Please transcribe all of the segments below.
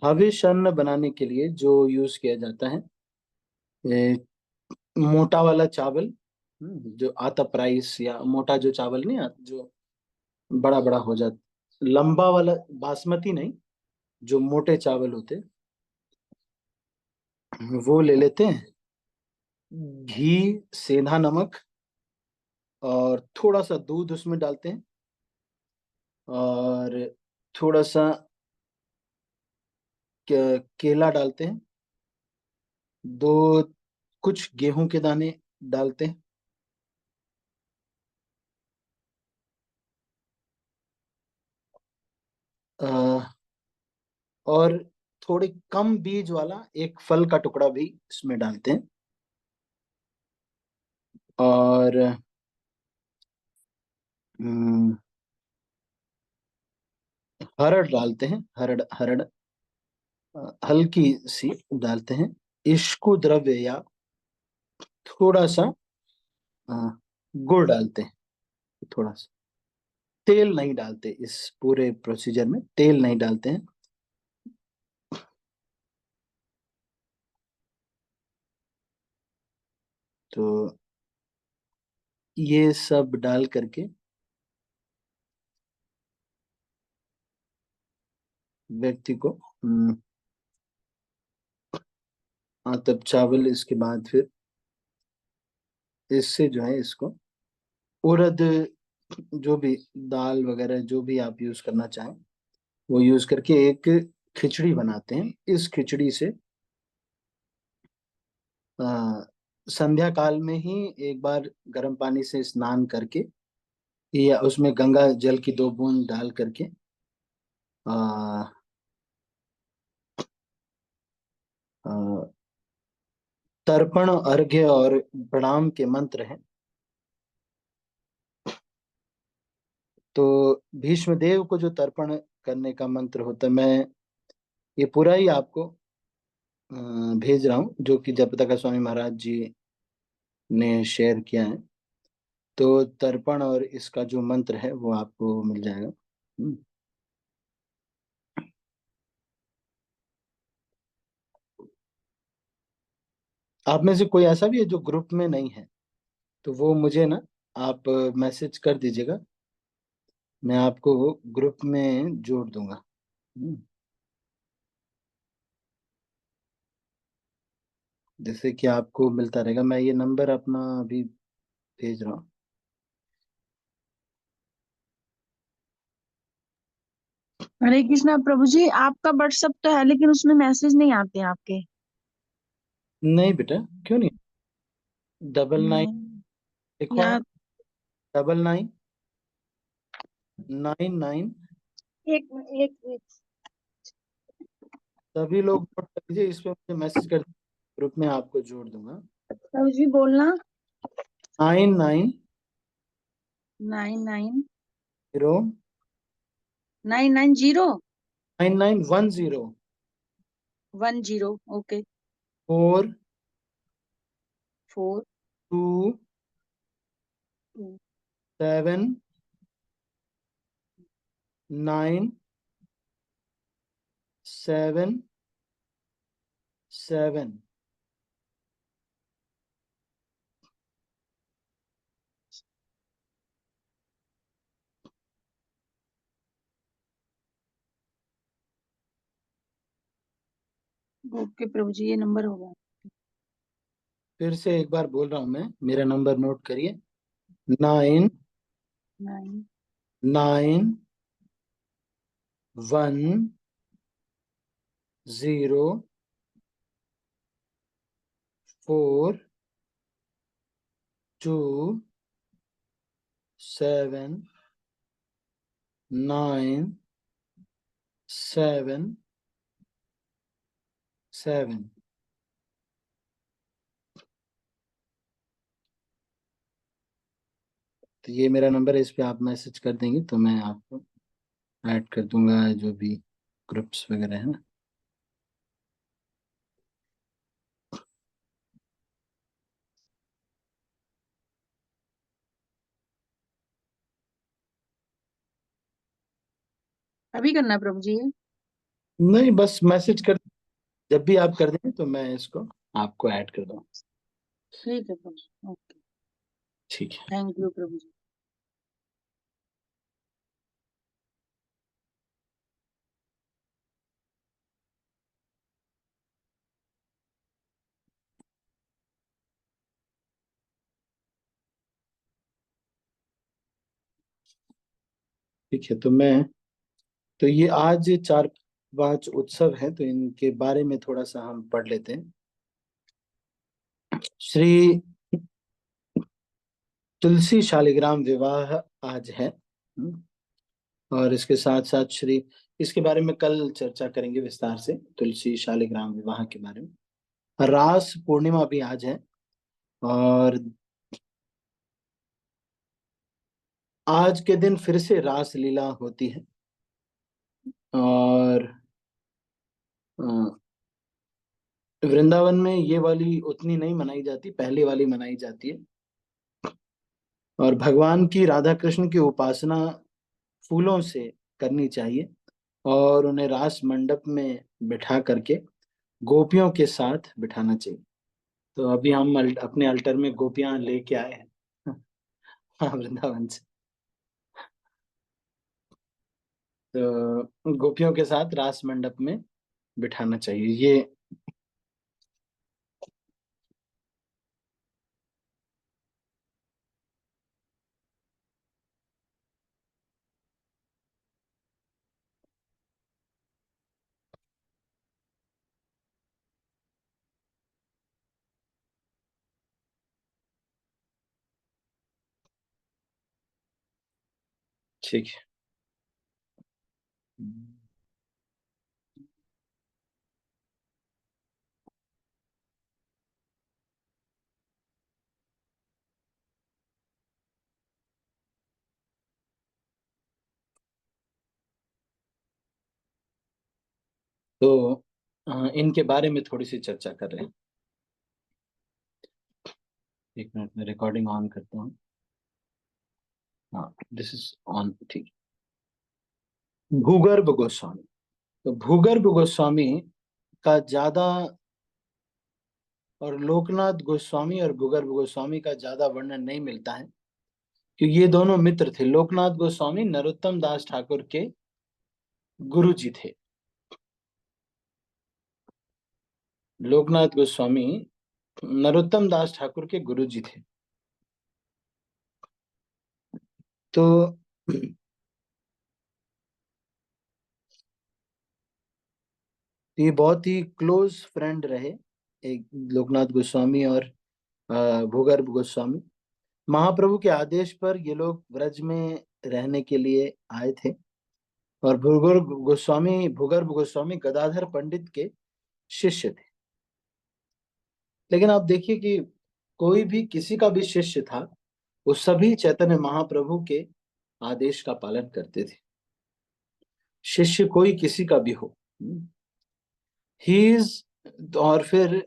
हविष अन्न बनाने के लिए जो यूज किया जाता है, ये मोटा वाला चावल, जो आता प्राइस, या मोटा जो चावल नहीं आता, जो बड़ा बड़ा हो जाता, लंबा वाला, बासमती नहीं, जो मोटे चावल होते वो ले लेते हैं। घी, सेंधा नमक, और थोड़ा सा दूध उसमें डालते हैं, और थोड़ा सा केला डालते हैं, दो कुछ गेहूं के दाने डालते हैं, अ, और थोड़ी कम बीज वाला एक फल का टुकड़ा भी इसमें डालते हैं, और हम्म, हरड़ डालते हैं, हरड़ हरड़, हल्की सी डालते हैं। इश्कु द्रव्य, या थोड़ा सा अ, गुड़ डालते हैं, थोड़ा सा। तेल नहीं डालते, इस पूरे प्रोसीजर में तेल नहीं डालते हैं। तो ये सब डाल करके व्यक्ति को तब चावल, इसके बाद फिर इससे जो है इसको उड़द, जो भी दाल वगैरह जो भी आप यूज करना चाहें वो यूज करके एक खिचड़ी बनाते हैं। इस खिचड़ी से आ, संध्या काल में ही एक बार गर्म पानी से स्नान करके, या उसमें गंगा जल की 2 बूंद डाल करके, आ, आ, तर्पण, अर्घ्य और प्रणाम के मंत्र हैं। तो भीष्म देव को जो तर्पण करने का मंत्र होता है, मैं ये पूरा ही आपको भेज रहा हूँ, जो कि जपतका स्वामी महाराज जी ने शेयर किया है। तो तर्पण और इसका जो मंत्र है वो आपको मिल जाएगा। आप में से कोई ऐसा भी है जो ग्रुप में नहीं है, तो वो मुझे ना आप मैसेज कर दीजिएगा, मैं आपको वो ग्रुप में जोड़ दूंगा। हम्म, जैसे कि आपको मिलता रहेगा। मैं ये नंबर अपना अभी भेज रहा हूँ। हरे कृष्णा प्रभु जी, आपका व्हाट्सएप तो है लेकिन उसमें मैसेज नहीं आते आपके। नहीं बेटा, क्यों नहीं? 99, नहीं। देखो या आप, 9999। एक एक एक सभी लोग नोट कर लीजिए, इस पे मुझे मैसेज कर, ग्रुप में आपको जोड़ दूंगा। प्रभु जी बोलना। 99 nine nine 0 nine nine zero 9910 one zero. Okay. 4 four 2 two 7 9 7 7। Okay Prabhu ji, ये नंबर होगा। फिर से एक बार बोल रहा हूं मैं, मेरा नंबर नोट करिए। 9 नाइन 9 1 0 4 2 7 9 7 7। तो ये मेरा नंबर है, इस पे आप मैसेज कर देंगे तो मैं आपको ऐड कर दूंगा, जो भी ग्रुप्स वगैरह है ना। अभी करना है प्रभु जी ये? नहीं, बस मैसेज कर, जब भी आप कर दें तो मैं इसको आपको ऐड कर दूँ। ठीक है प्रभु जी, ओके। ठीक है। थैंक यू प्रभु जी। ठीक है, तो ये आज 4-5 उत्सव हैं, तो इनके बारे में थोड़ा सा हम पढ़ लेते हैं। श्री तुलसी शालिग्राम विवाह आज है। और इसके साथ साथ इसके बारे में कल चर्चा करेंगे विस्तार से, तुलसी शालिग्राम विवाह के बारे में। रास पूर्णिमा भी आज है। और आज के दिन फिर से रास लीला होती है। और अ, वृंदावन में ये वाली उतनी नहीं मनाई जाती, पहले वाली मनाई जाती है। और भगवान की, राधा कृष्ण की उपासना फूलों से करनी चाहिए, और उन्हें रास मंडप में बिठा करके गोपियों के साथ बिठाना चाहिए। तो अभी हम अपने अल्टर में गोपियां लेके आए हैं हाँ, वृंदावन से। तो गोपियों के साथ रास मंडप में बिठाना चाहिए ये। ठीक है। तो इनके बारे में थोड़ी सी चर्चा कर रहे हैं। एक मिनट में रिकॉर्डिंग ऑन करता हूँ। हाँ, दिस इज ऑन, ठीक। भूगर्भ गोस्वामी। तो भूगर्भ गोस्वामी का ज्यादा, और लोकनाथ गोस्वामी और भूगर्भ गोस्वामी का ज्यादा वर्णन नहीं मिलता है, क्योंकि ये दोनों मित्र थे। लोकनाथ गोस्वामी नरोत्तम दास ठाकुर के गुरु जी थे। लोकनाथ गोस्वामी नरोत्तम दास ठाकुर के गुरु जी थे। तो ये बहुत ही क्लोज फ्रेंड रहे, एक लोकनाथ गोस्वामी और भूगर्भ गोस्वामी। महाप्रभु के आदेश पर ये लोग व्रज में रहने के लिए आए थे। और भूगर्भ गोस्वामी गदाधर पंडित के शिष्य थे। लेकिन आप देखिए कि कोई भी किसी का भी शिष्य था, वो सभी चैतन्य महाप्रभु के आदेश का पालन करते थे, शिष्य कोई किसी का भी हो। ही इज और फिर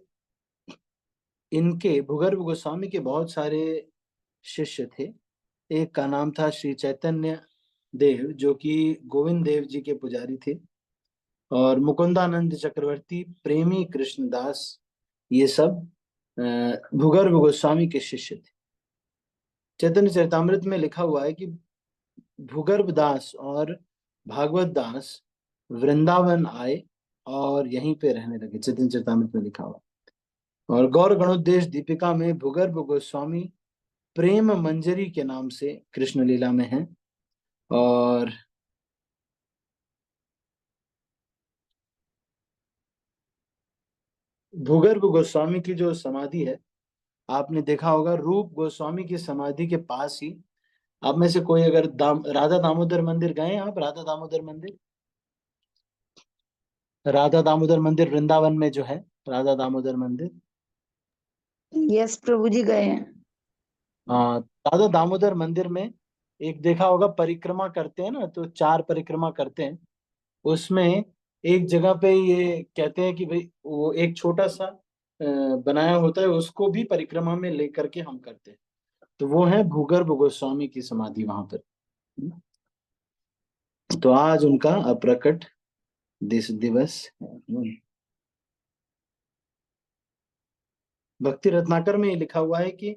इनके भूगर्भ गोस्वामी के बहुत सारे शिष्य थे। एक का नाम था श्री चैतन्य देव, जो कि गोविंद देव जी के पुजारी थे। और मुकुंदानंद चक्रवर्ती, प्रेमी कृष्णदास, ये सब भूगर्भ गोस्वामी के शिष्य थे। चैतन्य चरितमृत में लिखा हुआ है कि भूगर्भ दास और भागवत दास वृंदावन आए और यहीं पे रहने लगे। चैतन्य चरितमृत में लिखा हुआ। और गौर गणोद्देश दीपिका में भूगर्भ गोस्वामी प्रेम मंजरी के नाम से कृष्ण लीला में है। और भूगर्भ गोस्वामी की जो समाधि है, आपने देखा होगा, रूप गोस्वामी की समाधि के पास ही। आप में से कोई अगर राधा दामोदर मंदिर गए हैं आप? राधा दामोदर मंदिर, राधा दामोदर मंदिर वृंदावन में जो है, राधा दामोदर मंदिर। यस प्रभु जी, गए हैं। राधा दामोदर मंदिर में एक देखा होगा, परिक्रमा करते हैं ना, तो 4 परिक्रमा करते हैं। उसमें एक जगह पे ये कहते हैं कि भाई वो एक छोटा सा बनाया होता है, उसको भी परिक्रमा में लेकर के हम करते हैं। तो वो है भूगर्भ गोस्वामी की समाधि वहां पर। तो आज उनका अप्रकट देश दिवस। भक्ति रत्नाकर में ये लिखा हुआ है कि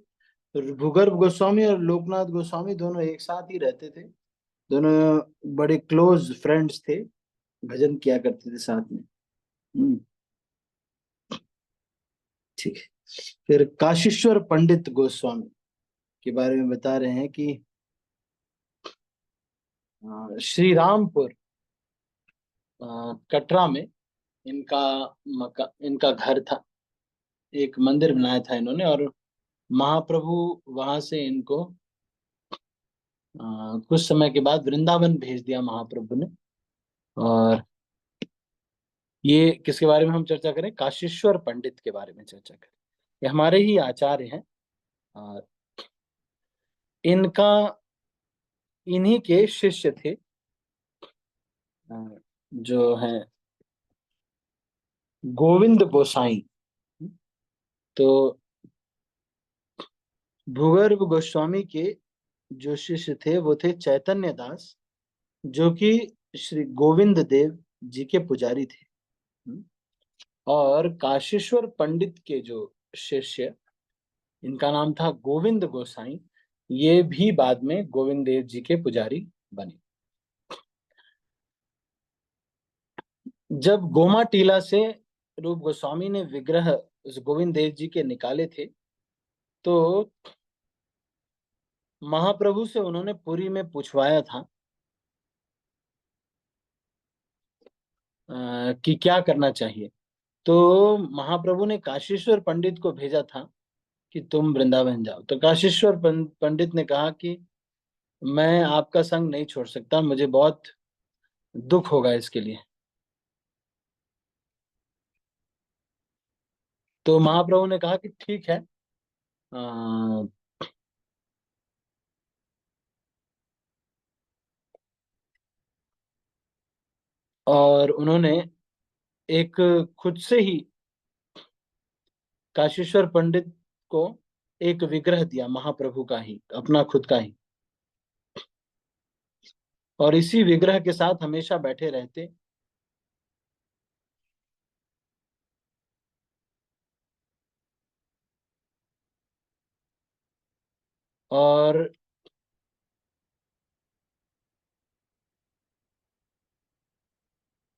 भूगर्भ गोस्वामी और लोकनाथ गोस्वामी दोनों एक साथ ही रहते थे। दोनों बड़े क्लोज फ्रेंड्स थे, भजन किया करते थे साथ में। हम्म, ठीक है। फिर काशीश्वर पंडित गोस्वामी के बारे में बता रहे हैं कि श्री रामपुर कटरा में इनका इनका घर था। एक मंदिर बनाया था इन्होंने, और महाप्रभु वहां से इनको कुछ समय के बाद वृंदावन भेज दिया महाप्रभु ने। और ये किसके बारे में हम चर्चा करें? काशीश्वर पंडित के बारे में चर्चा करें। ये हमारे ही आचार्य हैं। और इनका इन्हीं के शिष्य थे, अ, जो है गोविंद गोसाई। तो भूगर्भ गोस्वामी के जो शिष्य थे वो थे चैतन्य दास, जो कि श्री गोविंद देव जी के पुजारी थे। और काशीश्वर पंडित के जो शिष्य, इनका नाम था गोविंद गोसाई, ये भी बाद में गोविंद देव जी के पुजारी बने। जब गोमा टीला से रूप गोस्वामी ने विग्रह उस गोविंद देव जी के निकाले थे, तो महाप्रभु से उन्होंने पुरी में पूछवाया था कि क्या करना चाहिए। तो महाप्रभु ने काशीश्वर पंडित को भेजा था कि तुम वृंदावन जाओ। तो काशीश्वर पंडित ने कहा कि मैं आपका संग नहीं छोड़ सकता, मुझे बहुत दुख होगा इसके लिए। तो महाप्रभु ने कहा कि ठीक है। अ, और उन्होंने एक खुद से ही काशीश्वर पंडित को एक विग्रह दिया, महाप्रभु का ही, अपना खुद का ही। और इसी विग्रह के साथ हमेशा बैठे रहते। और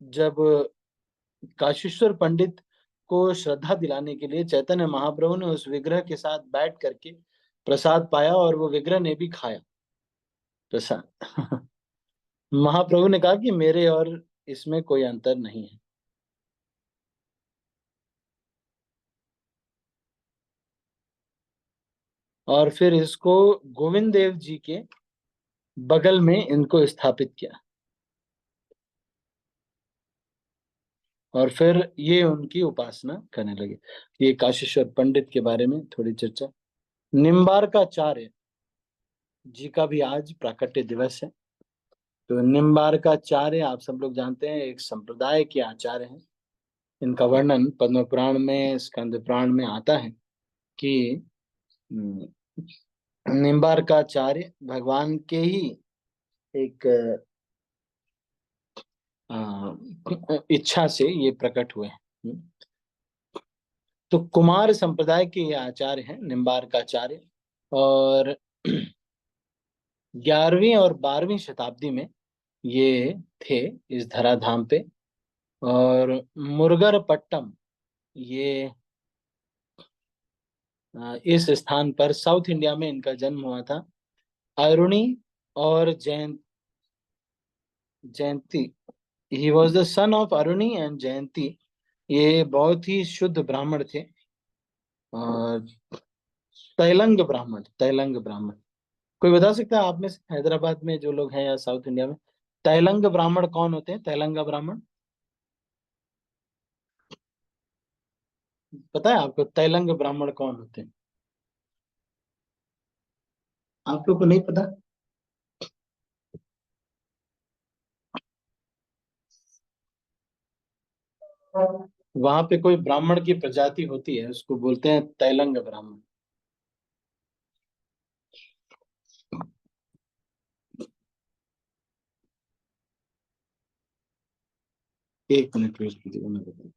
जब काशीश्वर पंडित को श्रद्धा दिलाने के लिए चैतन्य महाप्रभु ने उस विग्रह के साथ बैठ करके प्रसाद पाया, और वो विग्रह ने भी खाया प्रसाद। महाप्रभु ने कहा कि मेरे और इसमें कोई अंतर नहीं है। और फिर इसको गोविंद देव जी के बगल में इनको स्थापित किया। और फिर ये उनकी उपासना करने लगे। ये काशीश्वर पंडित के बारे में थोड़ी चर्चा। निम्बार्काचार्य जी का भी आज प्राकट्य दिवस है। तो निम्बार्काचार्य आप सब लोग जानते हैं, एक संप्रदाय के आचार्य हैं। इनका वर्णन पद्म पुराण में, स्कंद पुराण में आता है कि हम्म, निम्बार्काचार्य भगवान के ही एक इच्छा से ये प्रकट हुए हैं। तो कुमार संप्रदाय के ये आचार्य हैं, निम्बार्काचार्य। और 11वीं और 12वीं शताब्दी में ये थे इस धराधाम पे। और मुरगर पट्टम, ये इस स्थान पर साउथ इंडिया में इनका जन्म हुआ था। अरुणी और Jayanti, he was the son of Aruni and Jayanti. ये बहुत ही शुद्ध ब्राह्मण थे। और तैलंग ब्राह्मण, कोई बता सकता है आप में से, हैदराबाद में जो लोग हैं या साउथ इंडिया में, तैलंग ब्राह्मण कौन होते हैं? तैलंग ब्राह्मण पता है आपको? तैलंग ब्राह्मण कौन होते हैं? आप लोग को नहीं पता? वहां पे कोई ब्राह्मण की प्रजाति होती है, उसको बोलते हैं तैलंग ब्राह्मण। एक मिनट वेट कीजिएगा, मैं बताऊँ।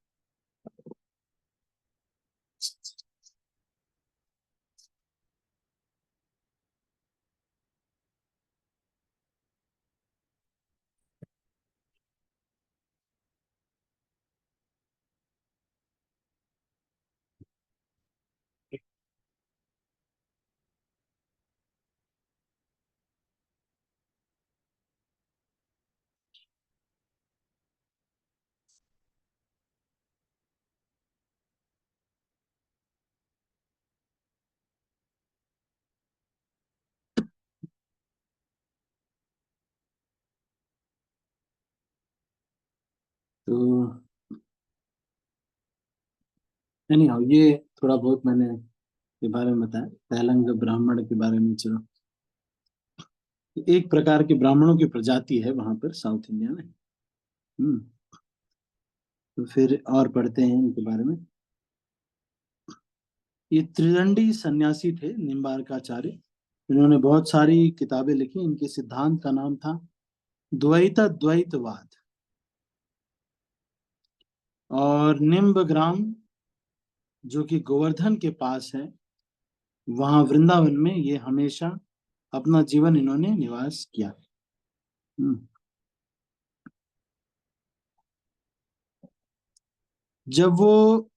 तो नहीं, ये थोड़ा बहुत मैंने के बारे में बताया, तैलंग ब्राह्मण के बारे में। चलो, एक प्रकार के ब्राह्मणों की प्रजाति है वहां पर साउथ इंडिया में। हम्म। तो फिर और पढ़ते हैं इनके बारे में। ये त्रिदंडी सन्यासी थे निम्बार्काचार्य। इन्होंने बहुत सारी किताबें लिखी। इनके सिद्धांत का नाम था द्वैत द्वैतवाद। और निम्बग्राम, जो कि गोवर्धन के पास है, वहां वृंदावन में ये हमेशा अपना जीवन इन्होंने निवास किया। हम्म। जब वो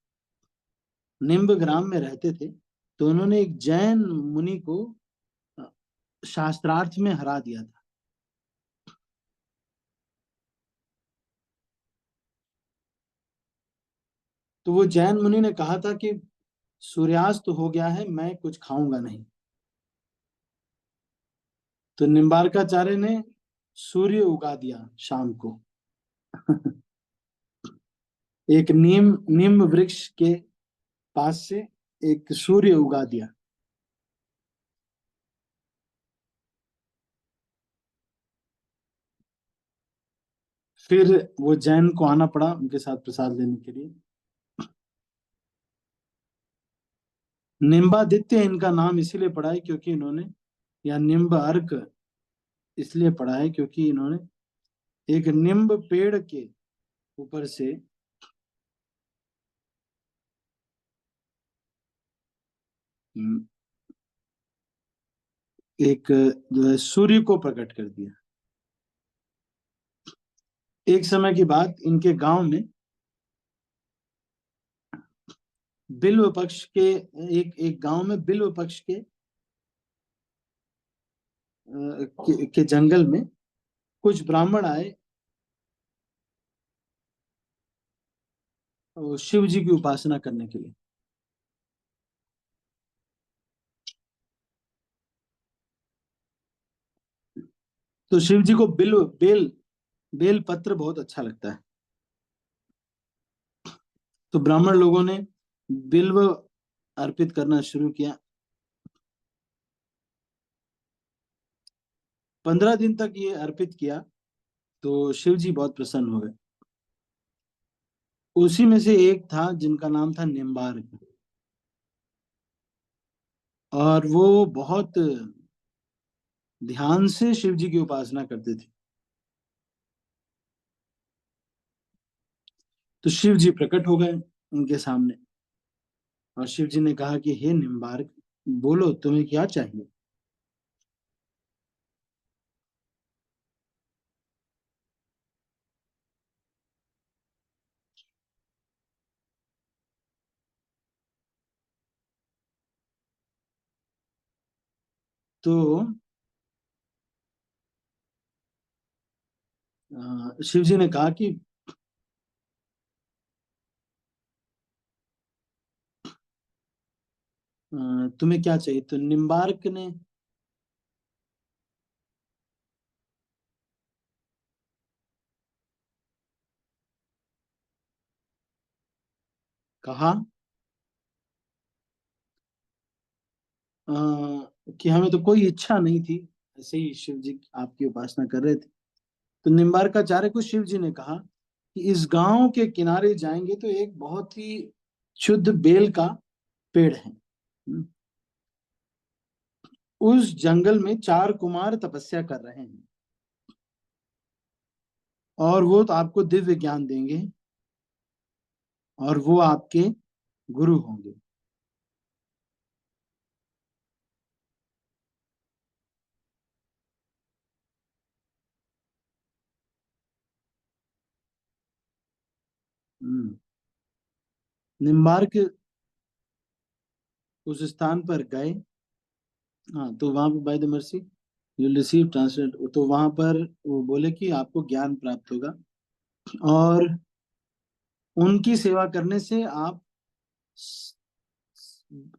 निम्बग्राम में रहते थे, तो उन्होंने एक जैन मुनि को शास्त्रार्थ में हरा दिया था। तो वो जैन मुनि ने कहा था कि सूर्यास्त हो गया है, मैं कुछ खाऊंगा नहीं। तो निम्बार्काचार्य ने सूर्य उगा दिया शाम को। एक नीम नीम वृक्ष के पास से एक सूर्य उगा दिया। फिर वो जैन को आना पड़ा उनके साथ प्रसाद लेने के लिए। निम्बादित्य इनका नाम इसीलिए पड़ा है क्योंकि इन्होंने, या निम्ब अर्क इसलिए पड़ा है क्योंकि इन्होंने एक निम्ब पेड़ के ऊपर से हम्म, एक जो है सूर्य को प्रकट कर दिया। एक समय की बात, इनके गांव में बिल्व पक्ष के, एक एक गांव में बिल्व पक्ष के जंगल में कुछ ब्राह्मण आए शिव जी की उपासना करने के लिए। तो शिव जी को बेल पत्र बहुत अच्छा लगता है। तो ब्राह्मण लोगों ने बिल्व अर्पित करना शुरू किया। 15 दिन तक ये अर्पित किया, तो शिव जी बहुत प्रसन्न हो गए। उसी में से एक था जिनका नाम था निम्बार्क। और वो बहुत ध्यान से शिव जी की उपासना करते थे। तो शिव जी प्रकट हो गए उनके सामने। और शिव जी ने कहा कि हे निम्बार्क, बोलो तुम्हें क्या चाहिए। तो शिव जी ने कहा कि तुम्हें क्या चाहिए। तो निम्बार्क ने कहा अ, कि हमें तो कोई इच्छा नहीं थी, ऐसे ही शिव जी आपकी उपासना कर रहे थे। तो निम्बार्काचार्य को शिव जी ने कहा कि इस गांव के किनारे जाएंगे तो एक बहुत ही शुद्ध बेल का पेड़ है। उस जंगल में 4 कुमार तपस्या कर रहे हैं। और वो तो आपको दिव्य ज्ञान देंगे और वो आपके गुरु होंगे। हम्म। निम्बार्क उस स्थान पर गए। हाँ, तो वहां पर by the mercy you receive translate, तो वहां पर वो बोले कि आपको ज्ञान प्राप्त होगा और उनकी सेवा करने से आप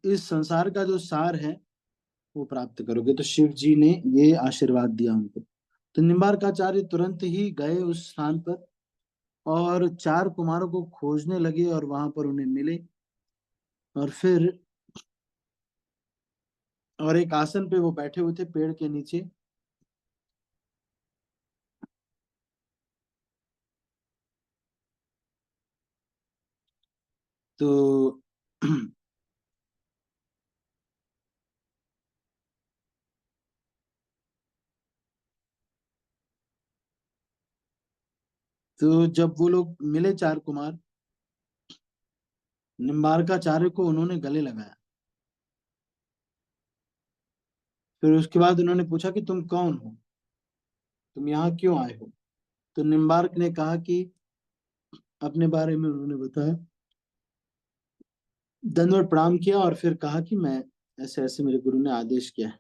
इस संसार का जो सार है वो प्राप्त करोगे। तो शिव जी ने ये आशीर्वाद दिया उनको। तो निम्बार्काचार्य तुरंत ही गए उस स्थान पर और चार कुमारों को खोजने लगे और वहां पर उन्हें मिले। और फिर और एक आसन पे वो बैठे हुए थे पेड़ के नीचे। तो तो जब वो लोग मिले चार कुमार, निम्बार्काचार्य को उन्होंने गले लगाया। फिर उसके बाद उन्होंने पूछा कि तुम कौन हो, तुम यहाँ क्यों आए हो। तो निम्बार्क ने कहा कि अपने बारे में उन्होंने बताया, दंडवत प्रणाम किया और फिर कहा कि मैं ऐसे ऐसे मेरे गुरु ने आदेश किया है।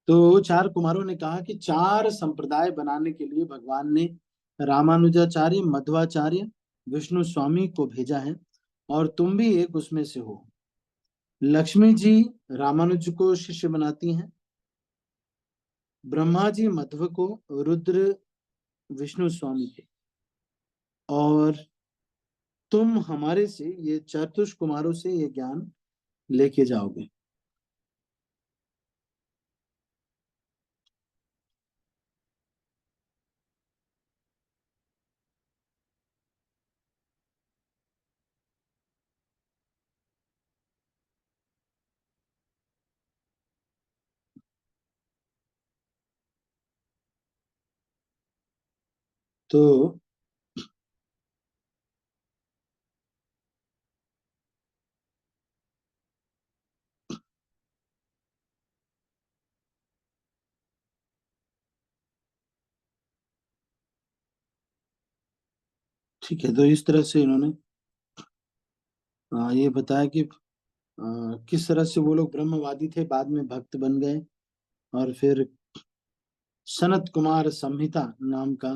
तो चार कुमारों ने कहा कि चार संप्रदाय बनाने के लिए भगवान ने रामानुजाचार्य, मध्वाचार्य, विष्णु स्वामी को भेजा है और तुम भी एक उसमें से हो। लक्ष्मी जी रामानुज को शिष्य बनाती हैं, ब्रह्मा जी मध्व को, रुद्र विष्णु स्वामी को, और तुम हमारे से ये चतुष कुमारों से ये ज्ञान लेके जाओगे। तो ठीक है, तो इस तरह से इन्होंने ये बताया कि किस तरह से वो लोग ब्रह्मवादी थे, बाद में भक्त बन गए। और फिर सनत कुमार संहिता नाम का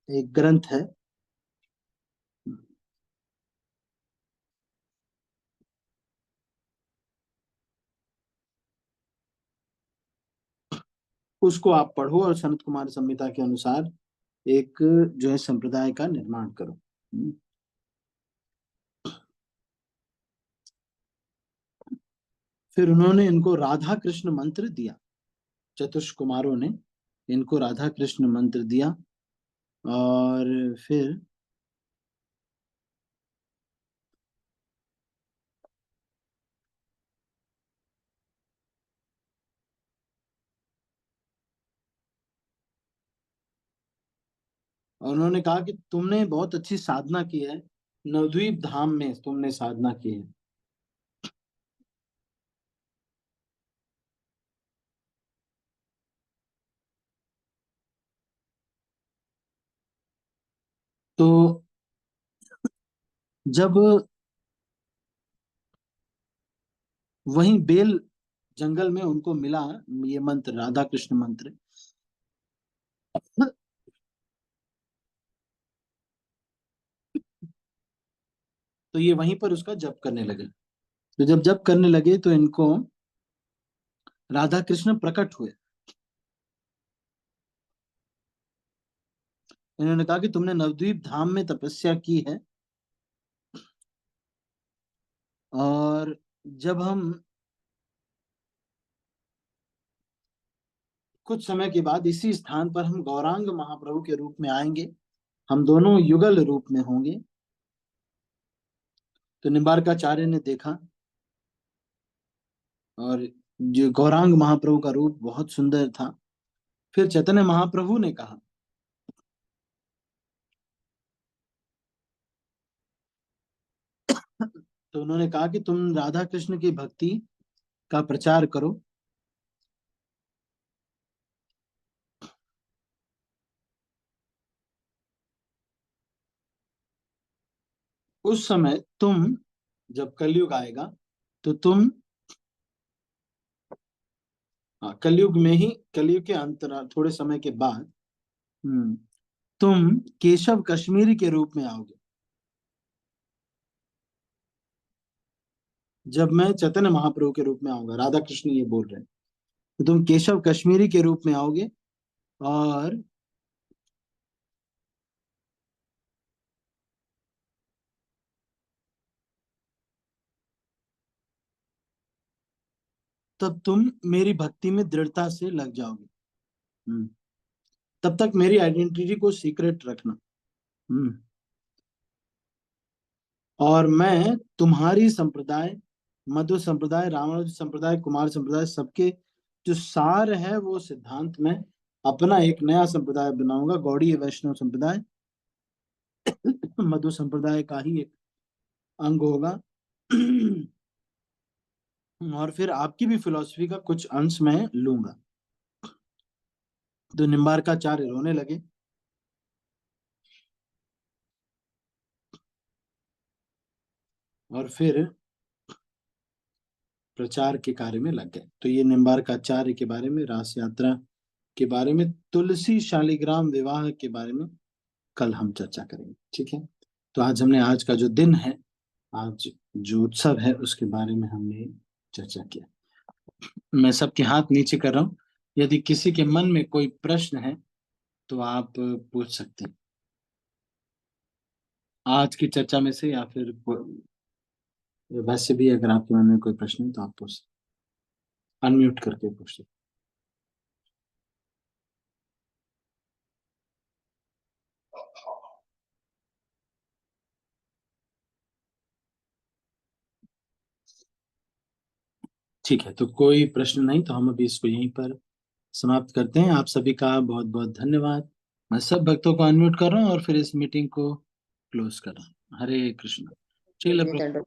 एक ग्रंथ है, उसको आप पढ़ो और सनत कुमार संहिता के अनुसार एक जो है संप्रदाय का निर्माण करो। फिर उन्होंने इनको राधा कृष्ण मंत्र दिया, चतुष कुमारों ने इनको राधा कृष्ण मंत्र दिया। और फिर उन्होंने कहा कि तुमने बहुत अच्छी साधना की है, नवद्वीप धाम में तुमने साधना की है। तो जब वहीं बेल जंगल में उनको मिला ये मंत्र, राधा कृष्ण मंत्र, तो ये वहीं पर उसका जप करने लगे। तो जब जप करने लगे तो इनको राधा कृष्ण प्रकट हुए। इन्होंने कहा कि तुमने नवद्वीप धाम में तपस्या की है और जब हम कुछ समय के बाद इसी स्थान पर हम गौरांग महाप्रभु के रूप में आएंगे, हम दोनों युगल रूप में होंगे। तो निम्बार्काचार्य ने देखा और जो गौरांग महाप्रभु का रूप बहुत सुंदर था। फिर चैतन्य महाप्रभु ने कहा, तो उन्होंने कहा कि तुम राधा कृष्ण की भक्ति का प्रचार करो। उस समय तुम, जब कलयुग आएगा तो तुम, कलयुग में ही, कलयुग के अंतराल थोड़े समय के बाद, तुम केशव कश्मीरी के रूप में आओगे। जब मैं चैतन्य महाप्रभु के रूप में आऊंगा, राधा कृष्ण ये बोल रहे हैं, तो तुम केशव कश्मीरी के रूप में आओगे। और तब तुम मेरी भक्ति में दृढ़ता से लग जाओगे। हम्म तब तक मेरी आइडेंटिटी को सीक्रेट रखना। हम्म और मैं तुम्हारी संप्रदाय, मधु संप्रदाय, रामानुज संप्रदाय, कुमार संप्रदाय, सबके जो सार है वो सिद्धांत में अपना एक नया संप्रदाय बनाऊंगा, गौड़ीय वैष्णव संप्रदाय। मधु संप्रदाय का ही एक अंग होगा। और फिर आपकी भी फिलॉसफी का कुछ अंश मैं लूंगा। तो निम्बारकाचार्य रोने लगे और फिर प्रचार के कार्य में लग गए। तो ये निम्बारकाचार्य के बारे में, रास यात्रा के बारे में, तुलसी शालिग्राम विवाह के बारे में कल हम चर्चा करेंगे। ठीक है। तो आज हमने, आज का जो दिन है, आज जो उत्सव है, उसके बारे में हमने चर्चा किया। मैं सबके हाथ नीचे कर रहा हूँ। यदि किसी के मन में कोई प्रश्न है तो आप पूछ सकते हैं आज की चर्चा में से, या फिर वैसे भी अगर आपके मन में कोई प्रश्न है तो आप पूछ, अनम्यूट करके पूछ सकते। ठीक है, तो कोई प्रश्न नहीं, तो हम अभी इसको यहीं पर समाप्त करते हैं। आप सभी का बहुत बहुत धन्यवाद। मैं सब भक्तों को अनम्यूट कर रहा हूँ और फिर इस मीटिंग को क्लोज कर रहा हूँ। हरे कृष्ण। चलिए।